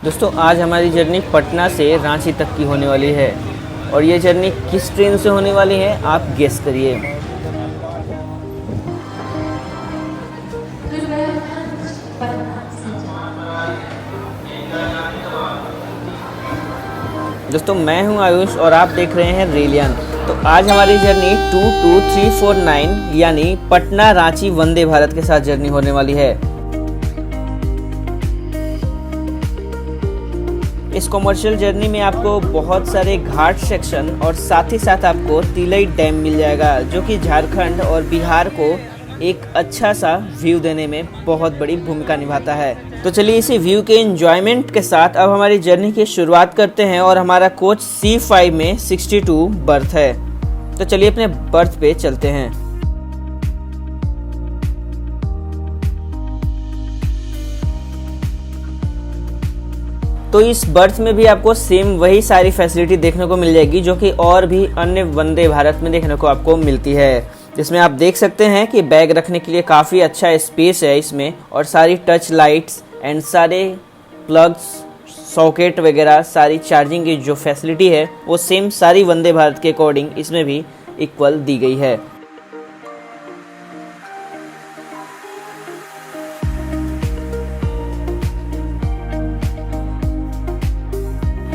दोस्तों आज हमारी जर्नी पटना से रांची तक की होने वाली है और ये जर्नी किस ट्रेन से होने वाली है आप गेस करिए। दोस्तों मैं हूं आयुष और आप देख रहे हैं रेलियन। तो आज हमारी जर्नी 22349 यानी पटना रांची वंदे भारत के साथ जर्नी होने वाली है। इस कॉमर्शियल जर्नी में आपको बहुत सारे घाट सेक्शन और साथ ही साथ आपको तिलई डैम मिल जाएगा जो कि झारखंड और बिहार को एक अच्छा सा व्यू देने में बहुत बड़ी भूमिका निभाता है। तो चलिए इसी व्यू के एंजॉयमेंट के साथ अब हमारी जर्नी की शुरुआत करते हैं और हमारा कोच C5 में 62 बर्थ है। तो चलिए अपने बर्थ पे चलते हैं। तो इस बर्थ में भी आपको सेम वही सारी फैसिलिटी देखने को मिल जाएगी जो कि और भी अन्य वंदे भारत में देखने को आपको मिलती है, जिसमें आप देख सकते हैं कि बैग रखने के लिए काफ़ी अच्छा स्पेस है इसमें और सारी टच लाइट्स एंड सारे प्लग्स सॉकेट वगैरह सारी चार्जिंग की जो फैसिलिटी है वो सेम सारी वंदे भारत के अकॉर्डिंग इसमें भी इक्वल दी गई है।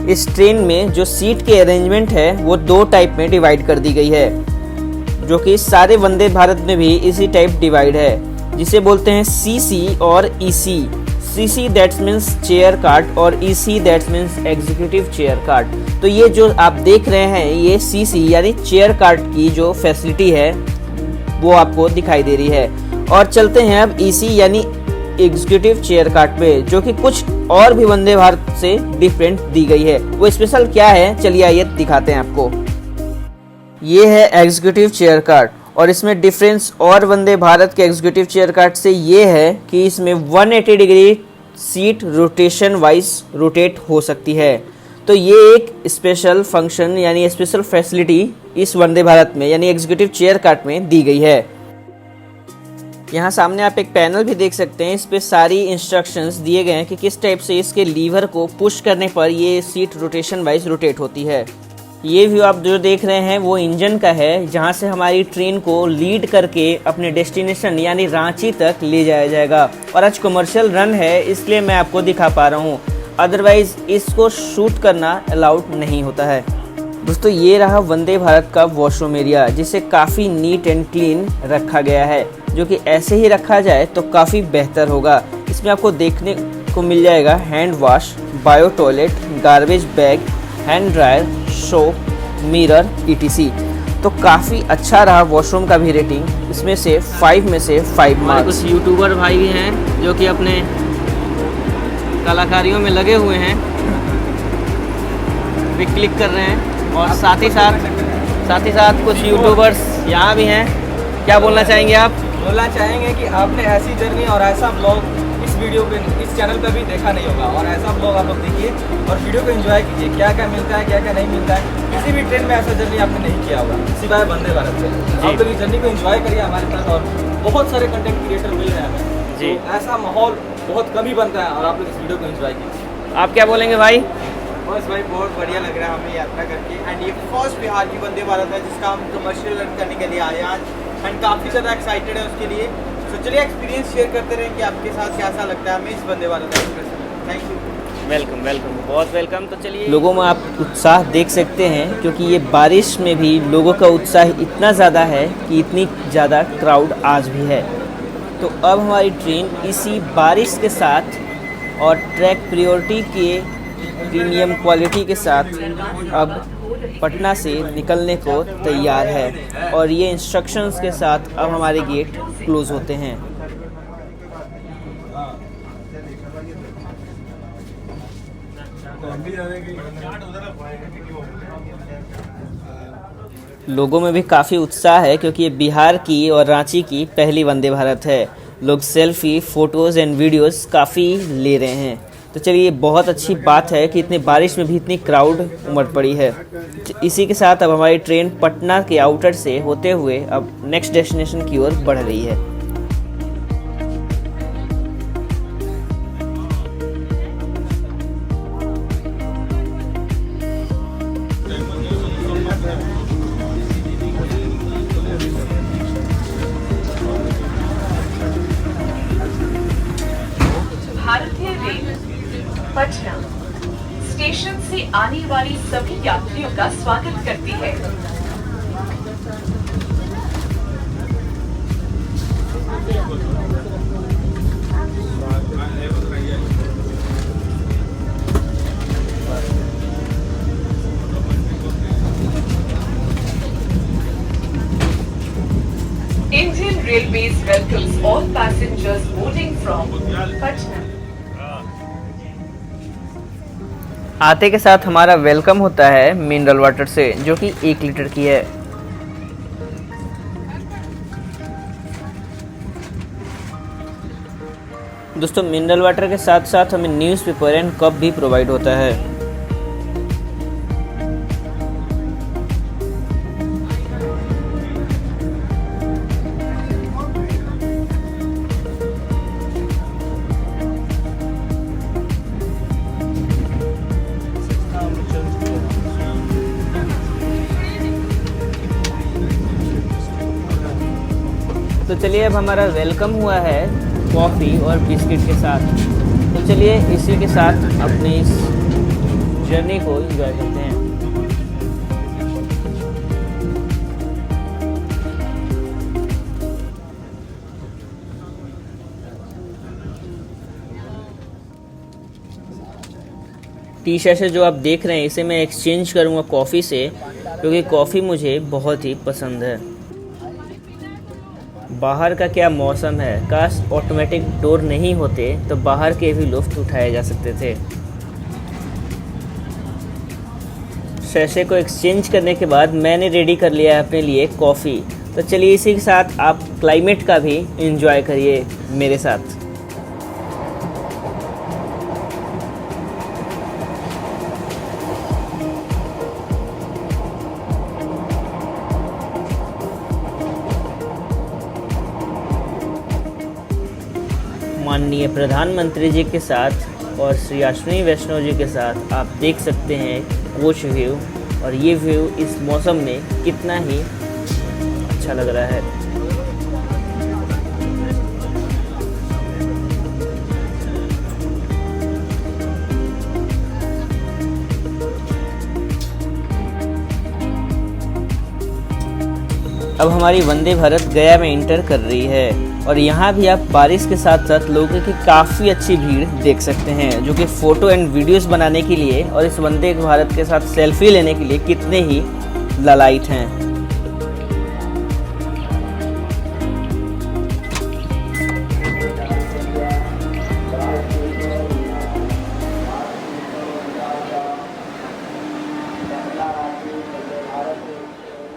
इस ट्रेन में जो सीट के अरेंजमेंट है वो दो टाइप में डिवाइड कर दी गई है जो कि सारे वंदे भारत में भी इसी टाइप डिवाइड है, जिसे बोलते हैं CC और EC। CC that's means chair cart और EC that's means executive chair cart. तो ये जो आप देख रहे हैं ये CC यानी चेयर कार्ट की जो फैसिलिटी है वो आपको दिखाई दे रही है। और चलते हैं अब EC यानी एग्जीक्यूटिव चेयर कार्ट पे, जो कि कुछ और भी वंदे भारत से डिफरेंट दी गई है। वो स्पेशल क्या है चलिए आइए दिखाते हैं आपको। ये है एग्जीक्यूटिव चेयर कार्ट और इसमें डिफरेंस और वंदे भारत के एग्जीक्यूटिव चेयर कार्ट से ये है कि इसमें 180 degree seat rotation wise rotate हो सकती है। तो ये एक स्पेशल फंक्शन यानी स्पेशल फैसिलिटी इस वंदे भारत में यानी एग्जीक्यूटिव चेयर कार्ट में दी गई है। यहाँ सामने आप एक पैनल भी देख सकते हैं, इस पे सारी इंस्ट्रक्शंस दिए गए हैं कि किस टाइप से इसके लीवर को पुश करने पर ये सीट रोटेशन वाइज रोटेट होती है। ये व्यू आप जो देख रहे हैं वो इंजन का है, जहाँ से हमारी ट्रेन को लीड करके अपने डेस्टिनेशन यानी रांची तक ले जाया जाएगा। और आज कमर्शियल रन है इसलिए मैं आपको दिखा पा रहा हूँ, अदरवाइज इसको शूट करना अलाउड नहीं होता है। दोस्तों ये रहा वंदे भारत का वॉशरूम एरिया, जिसे काफ़ी नीट एंड क्लीन रखा गया है, जो कि ऐसे ही रखा जाए तो काफ़ी बेहतर होगा। इसमें आपको देखने को मिल जाएगा hand wash, bio toilet, garbage bag, hand dryer, soap, mirror ETC। तो काफ़ी अच्छा रहा वॉशरूम का भी रेटिंग, इसमें से 5 में से 5 मार्क्स। कुछ यूट्यूबर भाई भी हैं जो कि अपने कलाकारियों में लगे हुए हैं, भी क्लिक कर रहे हैं और साथ ही साथ कुछ यूट्यूबर्स यहाँ भी हैं। क्या बोलना चाहेंगे आप? बोलना चाहेंगे कि आपने ऐसी जर्नी और ऐसा ब्लॉग इस वीडियो पे इस चैनल पे भी देखा नहीं होगा, और ऐसा ब्लॉग आप लोग देखिए और वीडियो को एंजॉय कीजिए। क्या क्या मिलता है क्या क्या नहीं मिलता है, किसी भी ट्रेन में ऐसा जर्नी आपने नहीं किया होगा सिवाय वंदे भारत से। आप लोग इस जर्नी को एंजॉय करिए हमारे साथ, और बहुत सारे कंटेंट क्रिएटर मिल रहे हैं हमें जी। तो ऐसा माहौल बहुत कम ही बनता है और आप लोग इस वीडियो को एंजॉय कीजिए। आप क्या बोलेंगे भाई? बस भाई बहुत बढ़िया लग रहा है हमें यात्रा करके, एंड ये फर्स्ट बिहार की वंदे भारत है जिसका हम कमर्शियल रन करने के लिए आए हैं आज, एंड काफ़ी ज़्यादा एक्साइटेड है उसके लिए। तो चलिए एक्सपीरियंस शेयर करते रहें कि आपके साथ कैसा लगता है हमें इस वंदे भारत एक्सप्रेस में। Thank you. वेलकम, बहुत वेलकम। तो चलिए लोगों में आप उत्साह देख सकते हैं, क्योंकि ये बारिश में भी लोगों का उत्साह इतना ज़्यादा है कि इतनी ज़्यादा क्राउड आज भी है। तो अब हमारी ट्रेन इसी बारिश के साथ और ट्रैक प्रायोरिटी के प्रीमियम क्वालिटी के साथ अब पटना से निकलने को तैयार है और ये इंस्ट्रक्शंस के साथ अब हमारे गेट क्लोज होते हैं। लोगों में भी काफ़ी उत्साह है क्योंकि ये बिहार की और रांची की पहली वंदे भारत है। लोग सेल्फी, फोटोज़ एंड वीडियोस काफ़ी ले रहे हैं। तो चलिए बहुत अच्छी बात है कि इतनी बारिश में भी इतनी क्राउड उमड़ पड़ी है। इसी के साथ अब हमारी ट्रेन पटना के आउटर से होते हुए अब नेक्स्ट डेस्टिनेशन की ओर बढ़ रही है। पटना स्टेशन से आने वाली सभी यात्रियों का स्वागत करती है। Indian Railways welcomes all passengers boarding from Patna. आते के साथ हमारा वेलकम होता है मिनरल वाटर से, जो कि 1 लीटर की है। दोस्तों, मिनरल वाटर के साथ साथ हमें न्यूज़पेपर एंड कप भी प्रोवाइड होता है। तो चलिए, अब हमारा वेलकम हुआ है कॉफ़ी और बिस्किट के साथ। तो चलिए इसी के साथ अपनी इस जर्नी को एंजॉय करते हैं। टी शर्ट जो आप देख रहे हैं, इसे मैं एक्सचेंज करूंगा कॉफ़ी से, क्योंकि कॉफ़ी मुझे बहुत ही पसंद है। बाहर का क्या मौसम है, काश ऑटोमेटिक डोर नहीं होते तो बाहर के भी लुत्फ़ उठाए जा सकते थे। शैशे को एक्सचेंज करने के बाद मैंने रेडी कर लिया है अपने लिए कॉफ़ी। तो चलिए इसी के साथ आप क्लाइमेट का भी एंजॉय करिए मेरे साथ। माननीय प्रधानमंत्री जी के साथ और श्री अश्विनी वैष्णव जी के साथ आप देख सकते हैं कोच व्यू, और ये व्यू इस मौसम में कितना ही अच्छा लग रहा है। अब हमारी वंदे भारत गया में इंटर कर रही है, और यहाँ भी आप बारिश के साथ साथ लोगों की काफ़ी अच्छी भीड़ देख सकते हैं, जो कि फ़ोटो एंड वीडियोस बनाने के लिए और इस वंदे भारत के साथ सेल्फी लेने के लिए कितने ही लालायित हैं।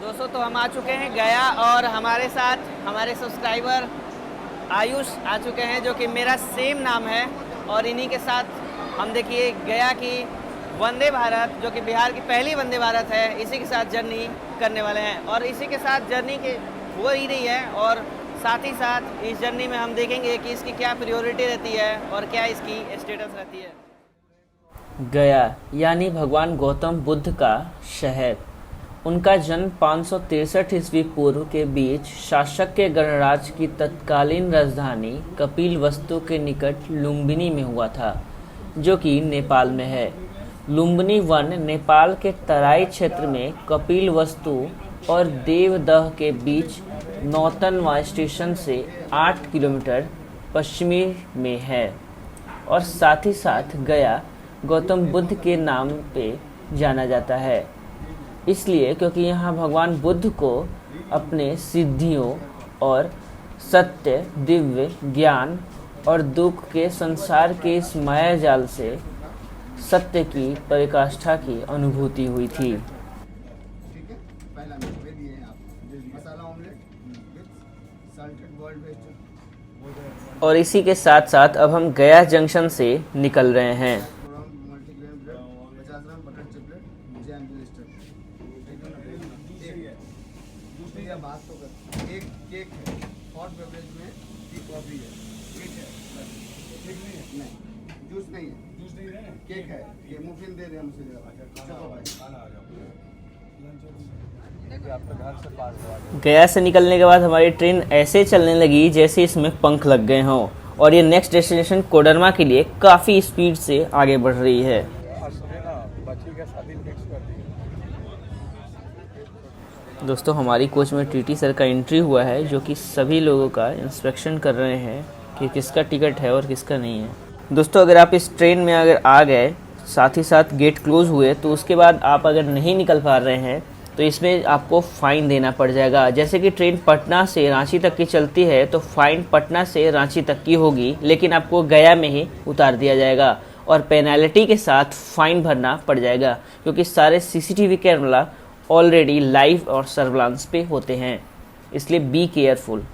दोस्तों, तो हम आ चुके हैं गया, और हमारे साथ हमारे सब्सक्राइबर आयुष आ चुके हैं, जो कि मेरा सेम नाम है, और इन्हीं के साथ हम देखिए गया की वंदे भारत, जो कि बिहार की पहली वंदे भारत है, इसी के साथ जर्नी करने वाले हैं। और इसी के साथ जर्नी के हो ही रही है, और साथ ही साथ इस जर्नी में हम देखेंगे कि इसकी क्या प्रायोरिटी रहती है और क्या इसकी स्टेटस रहती है। गया यानी भगवान गौतम बुद्ध का शहर। उनका जन्म 563 ईस्वी पूर्व के बीच शासकीय गणराज्य की तत्कालीन राजधानी कपिलवस्तु के निकट लुम्बिनी में हुआ था, जो कि नेपाल में है। लुम्बिनी वन नेपाल के तराई क्षेत्र में कपिलवस्तु और देवदह के बीच नौतनवा स्टेशन से 8 किलोमीटर पश्चिमी में है, और साथ ही साथ गया गौतम बुद्ध के नाम पे जाना जाता है, इसलिए क्योंकि यहाँ भगवान बुद्ध को अपने सिद्धियों और सत्य, दिव्य ज्ञान और दुख के संसार के इस माया जाल से सत्य की पराकाष्ठा की अनुभूति हुई थी। ठीक है, पहला में दिए हैं आप masala omelette with salted boiled vegetable. और इसी के साथ साथ अब हम गया जंक्शन से निकल रहे हैं। मल्टीग्रेन ब्रेड 50 ग्राम बटर चिपलेट जैम ब्लिस्टर। दूसरी या बात तो कर, एक केक है, हॉट बेवरेज में टी कॉफी है, केक है, ठीक नहीं है, नहीं जूस नहीं है, जूस नहीं है, केक है, ये मुफिन दे रहे हैं मुझे। चलो भाई खाना आ जाओ। गया से निकलने के बाद हमारी ट्रेन ऐसे चलने लगी जैसे इसमें पंख लग गए हों, और ये नेक्स्ट डेस्टिनेशन कोडरमा के लिए काफ़ी स्पीड से आगे बढ़ रही है। दोस्तों हमारी कोच में टीटी सर का एंट्री हुआ है, जो कि सभी लोगों का इंस्पेक्शन कर रहे हैं कि किसका टिकट है और किसका नहीं है। दोस्तों अगर आप इस ट्रेन में अगर आ गए, साथ ही साथ गेट क्लोज हुए, तो उसके बाद आप अगर नहीं निकल पा रहे हैं तो इसमें आपको फ़ाइन देना पड़ जाएगा। जैसे कि ट्रेन पटना से रांची तक की चलती है तो फ़ाइन पटना से रांची तक की होगी, लेकिन आपको गया में ही उतार दिया जाएगा और पेनल्टी के साथ फ़ाइन भरना पड़ जाएगा, क्योंकि सारे सीसीटीवी कैमरा ऑलरेडी लाइव और सर्विलांस पे होते हैं, इसलिए बी केयरफुल।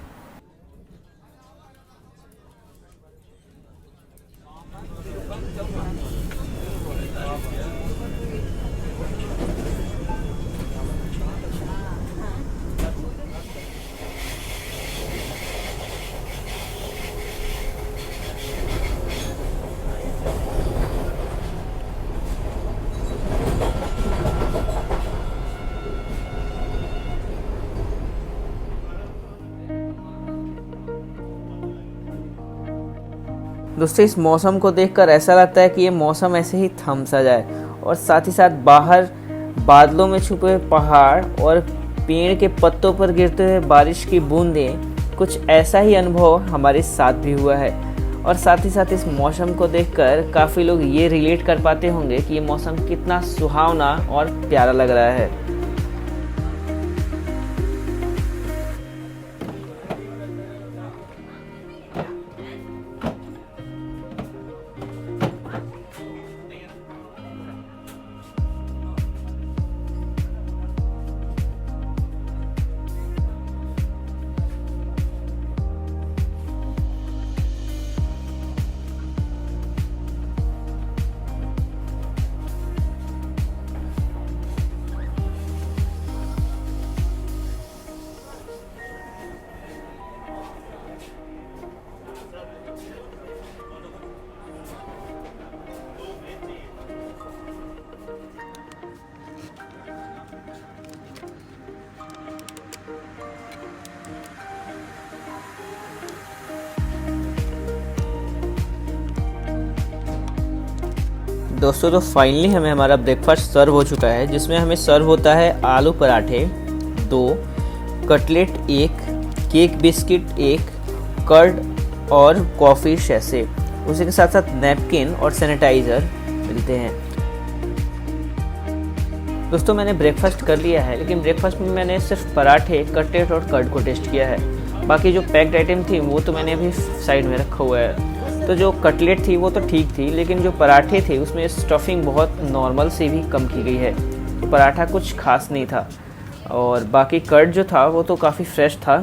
दोस्तों इस मौसम को देखकर ऐसा लगता है कि ये मौसम ऐसे ही थम सा जाए, और साथ ही साथ बाहर बादलों में छुपे हुए पहाड़ और पेड़ के पत्तों पर गिरते हुए बारिश की बूंदें, कुछ ऐसा ही अनुभव हमारे साथ भी हुआ है। और साथ ही साथ इस मौसम को देखकर काफ़ी लोग ये रिलेट कर पाते होंगे कि ये मौसम कितना सुहावना और प्यारा लग रहा है। दोस्तों तो फाइनली हमें हमारा ब्रेकफास्ट सर्व हो चुका है, जिसमें हमें सर्व होता है आलू पराठे 2, कटलेट 1, केक बिस्किट 1, कर्ड और कॉफ़ी शैसे, उसी के साथ साथ नैपकिन और सैनिटाइज़र मिलते हैं। दोस्तों मैंने ब्रेकफास्ट कर लिया है, लेकिन ब्रेकफास्ट में मैंने सिर्फ पराठे, कटलेट और कर्ड को टेस्ट किया है। बाकी जो पैक्ड आइटम थी वो तो मैंने अभी साइड में रखा हुआ है। तो जो कटलेट थी वो तो ठीक थी, लेकिन जो पराठे थे उसमें स्टफिंग बहुत नॉर्मल से भी कम की गई है, तो पराठा कुछ खास नहीं था। और बाकी कर्ड जो था वो तो काफ़ी फ्रेश था।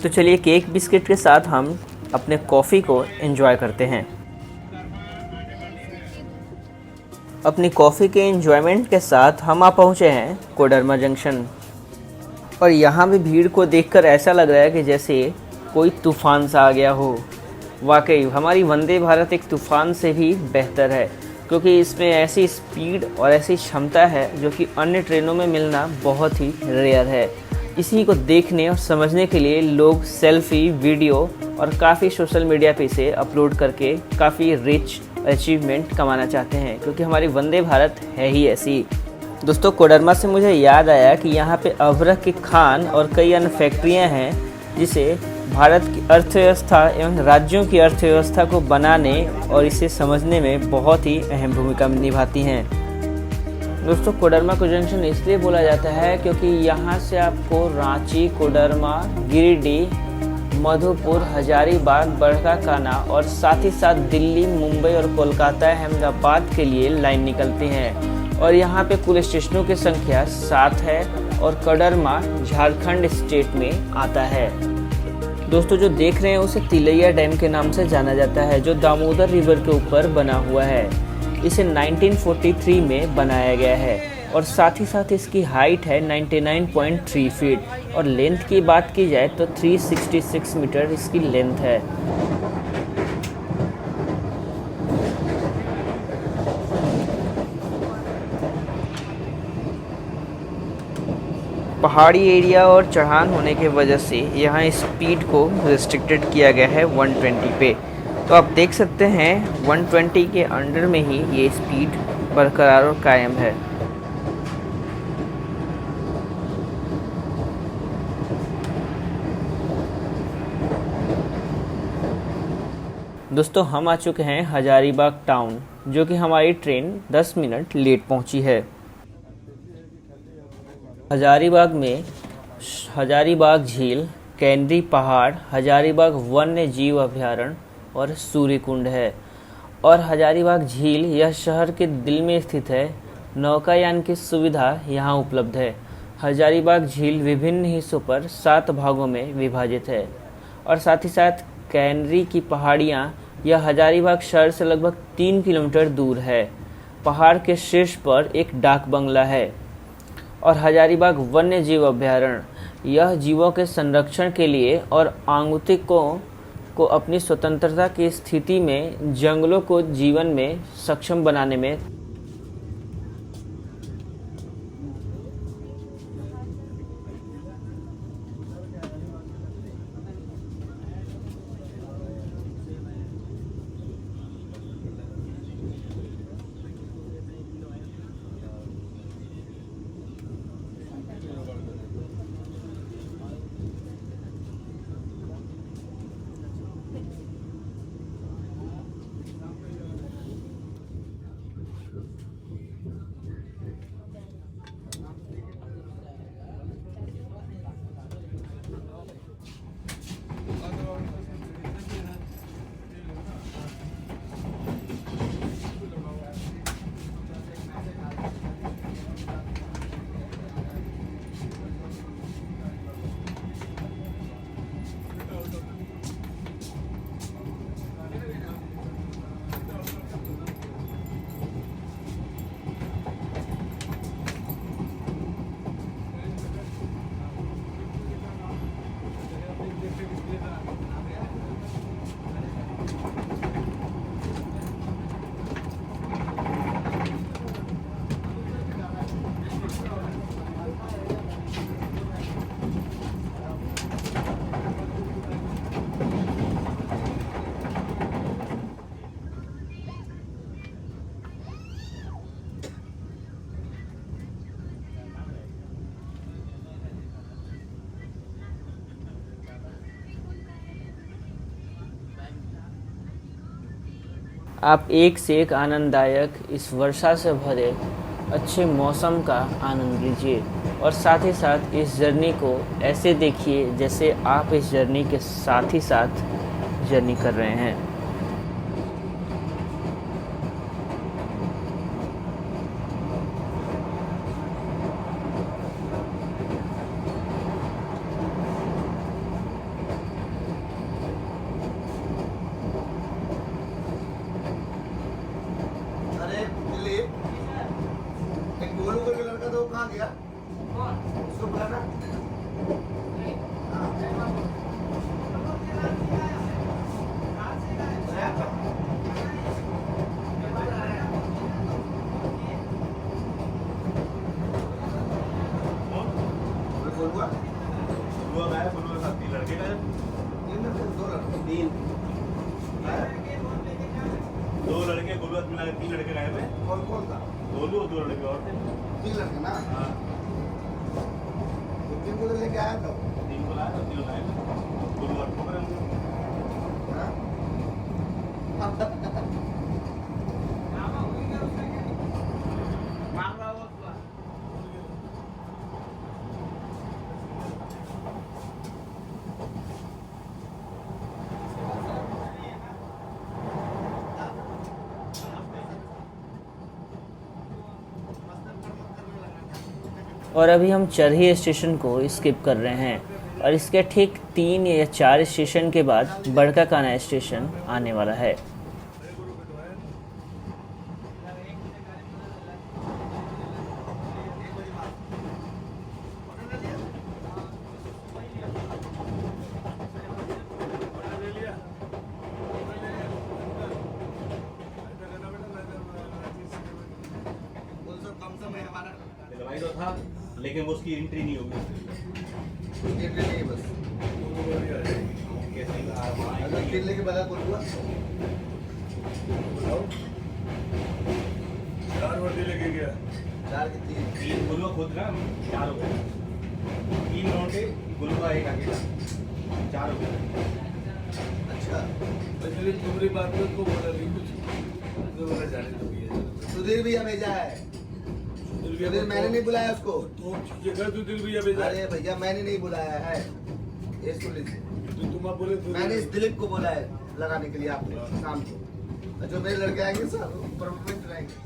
तो चलिए केक बिस्किट के साथ हम अपने कॉफ़ी को एंजॉय करते हैं। अपनी कॉफ़ी के एंजॉयमेंट के साथ हम आ पहुँचे हैं कोडरमा जंक्शन, और यहाँ भी भीड़ को देखकर ऐसा लग रहा है कि जैसे कोई तूफ़ान सा आ गया हो। वाकई हमारी वंदे भारत एक तूफ़ान से भी बेहतर है, क्योंकि इसमें ऐसी स्पीड और ऐसी क्षमता है जो कि अन्य ट्रेनों में मिलना बहुत ही रेयर है। इसी को देखने और समझने के लिए लोग सेल्फी, वीडियो और काफ़ी सोशल मीडिया पे इसे अपलोड करके काफ़ी रिच अचीवमेंट कमाना चाहते हैं, क्योंकि हमारी वंदे भारत है ही ऐसी। दोस्तों कोडरमा से मुझे याद आया कि यहाँ पे अभ्रक की खान और कई अन्य फैक्ट्रियाँ हैं, जिसे भारत की अर्थव्यवस्था एवं राज्यों की अर्थव्यवस्था को बनाने और इसे समझने में बहुत ही अहम भूमिका निभाती हैं। दोस्तों कोडरमा को जंक्शन इसलिए बोला जाता है क्योंकि यहाँ से आपको रांची, कोडरमा, गिरिडीह, मधुपुर, हजारीबाग, बड़काकाना और साथ ही साथ दिल्ली, मुंबई और कोलकाता, अहमदाबाद के लिए लाइन निकलती हैं। और यहाँ पे कुल स्टेशनों की संख्या 7 है, और कोडरमा झारखंड स्टेट में आता है। दोस्तों जो देख रहे हैं उसे तिलैया डैम के नाम से जाना जाता है, जो दामोदर रिवर के ऊपर बना हुआ है। इसे 1943 में बनाया गया है, और साथ ही साथ इसकी हाइट है 99.3 फीट, और लेंथ की बात की जाए तो 366 मीटर इसकी लेंथ है। पहाड़ी एरिया और चढ़ान होने की वजह से यहाँ स्पीड को रिस्ट्रिक्टेड किया गया है 120 पे। तो आप देख सकते हैं 120 के अंडर में ही ये स्पीड बरकरार और कायम है। दोस्तों हम आ चुके हैं हजारीबाग टाउन, जो कि हमारी ट्रेन 10 मिनट लेट पहुंची है। हजारीबाग में हजारीबाग झील, कैनरी पहाड़, हजारीबाग वन्य जीव अभयारण्य और सूर्यकुंड है। और हजारीबाग झील यह शहर के दिल में स्थित है। नौकायान की सुविधा यहाँ उपलब्ध है। हजारीबाग झील विभिन्न हिस्सों पर 7 भागों में विभाजित है। और साथ ही साथ कैनरी की पहाड़ियाँ यह हजारीबाग शहर से लगभग 3 किलोमीटर दूर है। पहाड़ के शीर्ष पर एक डाक बंगला है। और हजारीबाग वन्य जीव अभयारण्य यह जीवों के संरक्षण के लिए और आगंतुकों को अपनी स्वतंत्रता की स्थिति में जंगलों को जीवन में सक्षम बनाने में आप एक से एक आनंददायक इस वर्षा से भरे अच्छे मौसम का आनंद लीजिए। और साथ ही साथ इस जर्नी को ऐसे देखिए जैसे आप इस जर्नी के साथ ही साथ जर्नी कर रहे हैं। अरे दिलीप, एक गोलू करके लड़का था, वो कहाँ गया? उसको बुलाना। गोलुआ? गोलुआ का है, गोलुआ के साथ 3 लड़के का है। 3 में से 2 लड़के? 3। 2 लड़के गोलुआ मिला के 3 लड़के गए हुए। कौन कौन था? गोलू और 2 लड़के और थे। 3 लड़के ना? हाँ, तो 3 को तो लेके आया था। 3 को लाया और 3 लाए। गोलू और ठोकरे होंगे। हाँ? और अभी हम चरही स्टेशन को स्किप कर रहे हैं और इसके ठीक 3 या 4 स्टेशन के बाद बड़का काना स्टेशन आने वाला है। दवाई तो था लेकिन वो उसकी एंट्री नहीं होगी ये ट्रेन नहीं है बस। कैसे अगर ट्रेन लेके बता बोल दूंगा। 4 वर्दी लेके गया 4 कितनी है? 3 गुलवा खुद ना 4 हो गए 3 लौटे गुलवा एक अकेला 4 हो गए। अच्छा पहले तुम्हारी बात में को बोला नहीं कुछ तो बोला जाने दो भैया सुधीर भैया भेजा है। सुधीर मैंने नहीं बुलाया उसको। तो जगह तो दिल भैया भेजा अरे भैया मैंने नहीं बुलाया है। ये सुन लीजिए, तो तुम आप बोले तो मैंने इस दिलीप को बोला है लगाने के लिए आपने शाम को। जो मेरे लड़के आएंगे सब परफॉर्मेंस रहेंगे।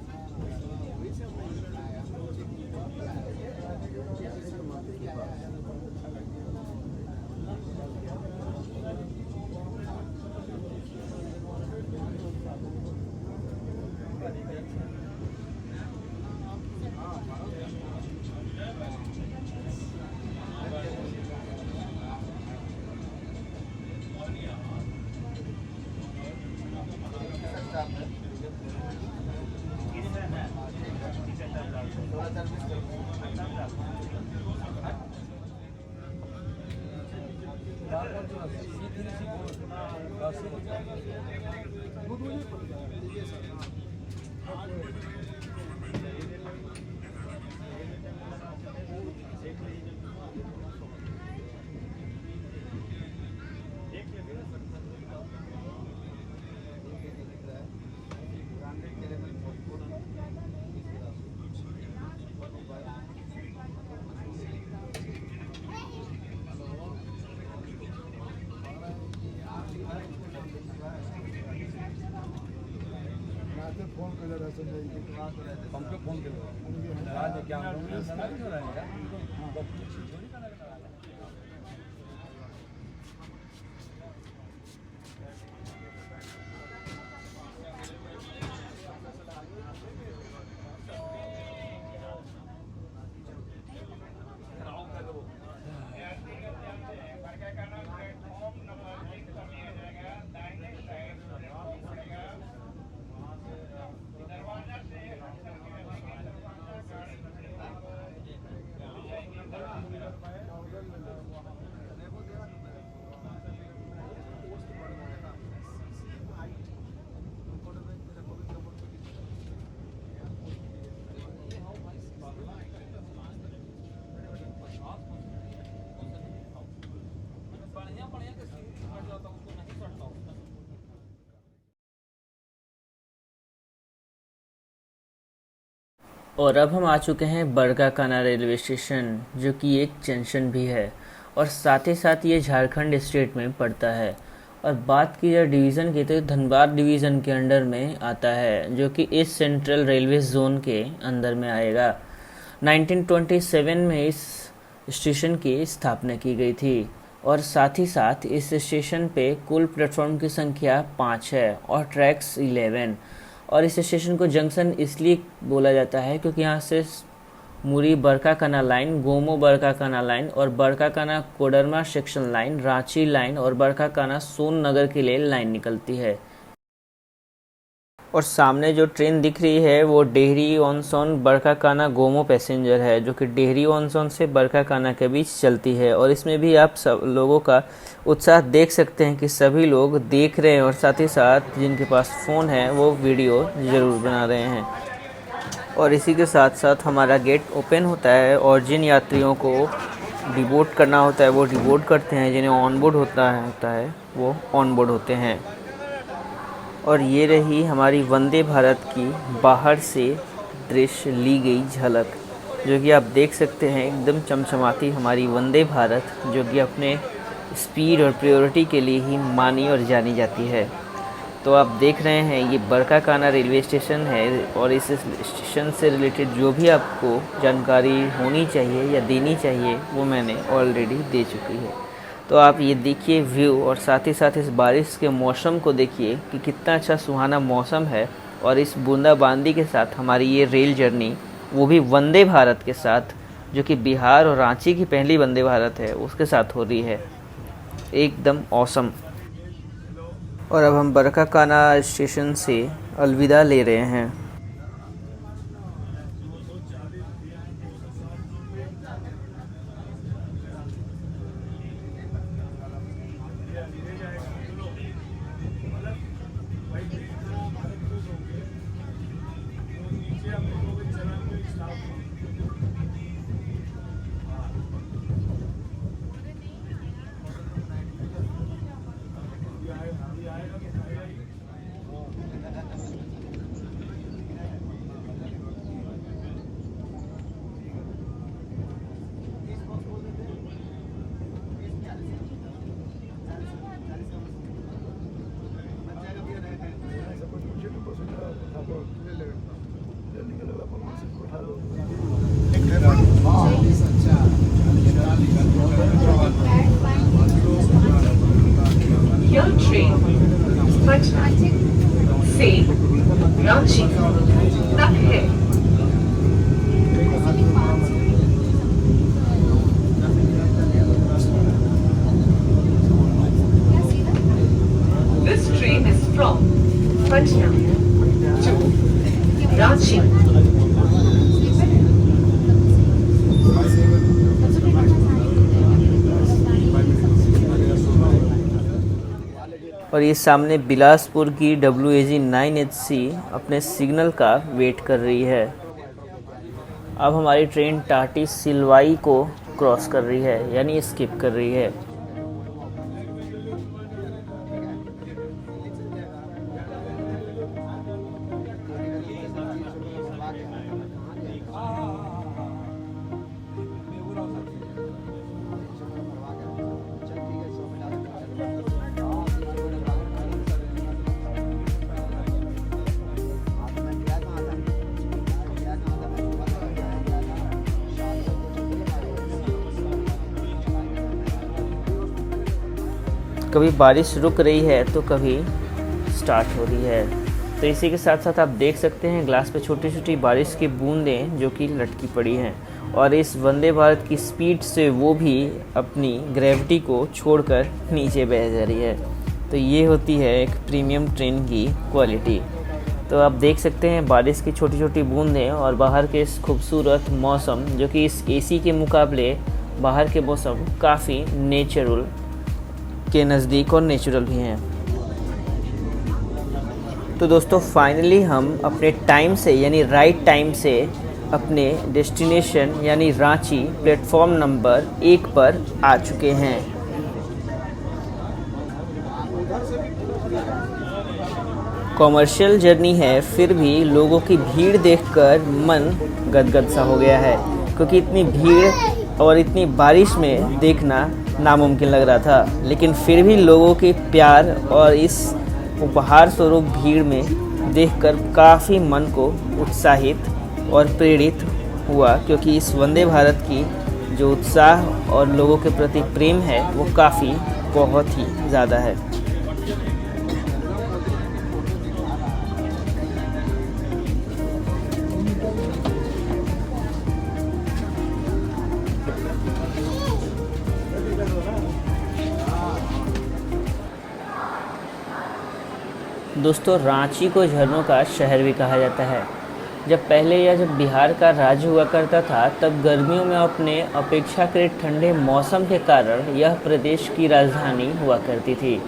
फोन कर रहा संजय जी हमको फोन कर आज क्या और अब हम आ चुके हैं बरकाकाना रेलवे स्टेशन, जो कि एक जंक्शन भी है और साथ ही साथ ये झारखंड स्टेट में पड़ता है। और बात की जाए डिवीज़न की तो धनबाद डिवीज़न के अंडर में आता है, जो कि इस सेंट्रल रेलवे जोन के अंदर में आएगा। 1927 में इस स्टेशन की स्थापना की गई थी और साथ ही साथ इस स्टेशन पे कुल प्लेटफॉर्म की संख्या 5 है और ट्रैक्स 11। और इस स्टेशन को जंक्शन इसलिए बोला जाता है क्योंकि यहाँ से मुरी बरकाकाना लाइन, गोमो बरकाकाना लाइन और Barkakana Koderma section line, Ranchi line और बरकाकाना सोन नगर के लिए लाइन निकलती है। और सामने जो ट्रेन दिख रही है वो डेहरी ऑनसोन बरकाकाना गोमो पैसेंजर है, जो कि डेहरी ऑनसोन से बरकाकाना के बीच चलती है। और इसमें भी आप सब लोगों का उत्साह देख सकते हैं कि सभी लोग देख रहे हैं और साथ ही साथ जिनके पास फ़ोन है वो वीडियो ज़रूर बना रहे हैं। और इसी के साथ साथ हमारा गेट ओपन होता है और जिन यात्रियों को डिबोर्ड करना होता है वो डिबोर्ड करते हैं, जिन्हें ऑनबोर्ड होता है वो ऑनबोर्ड होते हैं। और ये रही हमारी वंदे भारत की बाहर से दृश्य ली गई झलक, जो कि आप देख सकते हैं एकदम चमचमाती हमारी वंदे भारत, जो कि अपने स्पीड और प्रायोरिटी के लिए ही मानी और जानी जाती है। तो आप देख रहे हैं ये बरकाकाना रेलवे स्टेशन है और इस स्टेशन से रिलेटेड जो भी आपको जानकारी होनी चाहिए या देनी चाहिए वो मैंने ऑलरेडी दे चुकी है। तो आप ये देखिए व्यू और साथ ही साथ इस बारिश के मौसम को देखिए कि कितना अच्छा सुहाना मौसम है। और इस बूंदाबांदी के साथ हमारी ये रेल जर्नी, वो भी वंदे भारत के साथ, जो कि बिहार और रांची की पहली वंदे भारत है, उसके साथ हो रही है। एकदम ऑसम। और अब हम बरकाकाना स्टेशन से अलविदा ले रहे हैं। Your train पटना से रांची तक है। This train is from Patna to Ranchi. और ये सामने बिलासपुर की WAG 9HC अपने सिग्नल का वेट कर रही है। अब हमारी ट्रेन टाटी सिलवाई को क्रॉस कर रही है, यानी स्किप कर रही है। कभी बारिश रुक रही है तो कभी स्टार्ट हो रही है। तो इसी के साथ साथ आप देख सकते हैं ग्लास पे छोटी छोटी बारिश की बूंदें जो कि लटकी पड़ी हैं, और इस वंदे भारत की स्पीड से वो भी अपनी ग्रेविटी को छोड़कर नीचे बह जा रही है। तो ये होती है एक प्रीमियम ट्रेन की क्वालिटी। तो आप देख सकते हैं बारिश की छोटी छोटी बूंदें और बाहर के इस खूबसूरत मौसम, जो कि इस AC के मुकाबले बाहर के मौसम काफ़ी नेचुरल के नज़दीक और नेचुरल भी हैं। तो दोस्तों फाइनली हम अपने टाइम से यानी राइट टाइम से अपने डेस्टिनेशन यानी रांची प्लेटफॉर्म नंबर 1 पर आ चुके हैं। कॉमर्शियल जर्नी है, फिर भी लोगों की भीड़ देखकर मन गदगद सा हो गया है, क्योंकि इतनी भीड़ और इतनी बारिश में देखना नामुमकिन लग रहा था। लेकिन फिर भी लोगों के प्यार और इस उपहार स्वरूप भीड़ में देखकर काफ़ी मन को उत्साहित और प्रेरित हुआ, क्योंकि इस वंदे भारत की जो उत्साह और लोगों के प्रति प्रेम है वो काफ़ी बहुत ही ज़्यादा है। दोस्तों रांची को झरनों का शहर भी कहा जाता है। जब बिहार का राज्य हुआ करता था, तब गर्मियों में अपने अपेक्षाकृत ठंडे मौसम के कारण यह प्रदेश की राजधानी हुआ करती थी।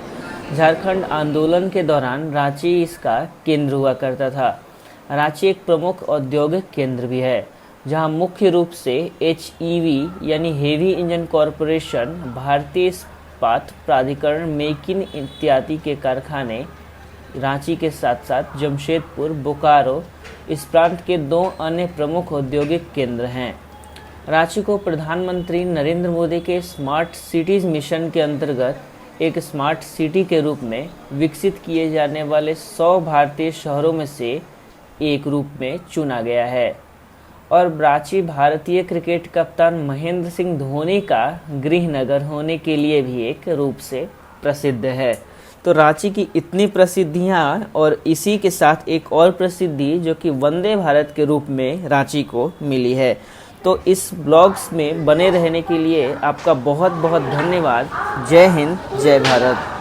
झारखंड आंदोलन के दौरान रांची इसका केंद्र हुआ करता था। रांची एक प्रमुख औद्योगिक केंद्र भी है, जहां मुख्य रूप से HEV यानी हेवी इंजन कॉरपोरेशन, भारतीय इस्पात प्राधिकरण, मेक इन इत्यादि के कारखाने रांची के साथ साथ जमशेदपुर, बोकारो इस प्रांत के 2 अन्य प्रमुख औद्योगिक केंद्र हैं। रांची को प्रधानमंत्री नरेंद्र मोदी के स्मार्ट सिटीज़ मिशन के अंतर्गत एक स्मार्ट सिटी के रूप में विकसित किए जाने वाले 100 भारतीय शहरों में से एक रूप में चुना गया है। और रांची भारतीय क्रिकेट कप्तान महेंद्र सिंह धोनी का गृह नगर होने के लिए भी एक रूप से प्रसिद्ध है। तो रांची की इतनी प्रसिद्धियां और इसी के साथ एक और प्रसिद्धि जो कि वंदे भारत के रूप में रांची को मिली है। तो इस ब्लॉग्स में बने रहने के लिए आपका बहुत बहुत धन्यवाद। जय हिंद, जय भारत।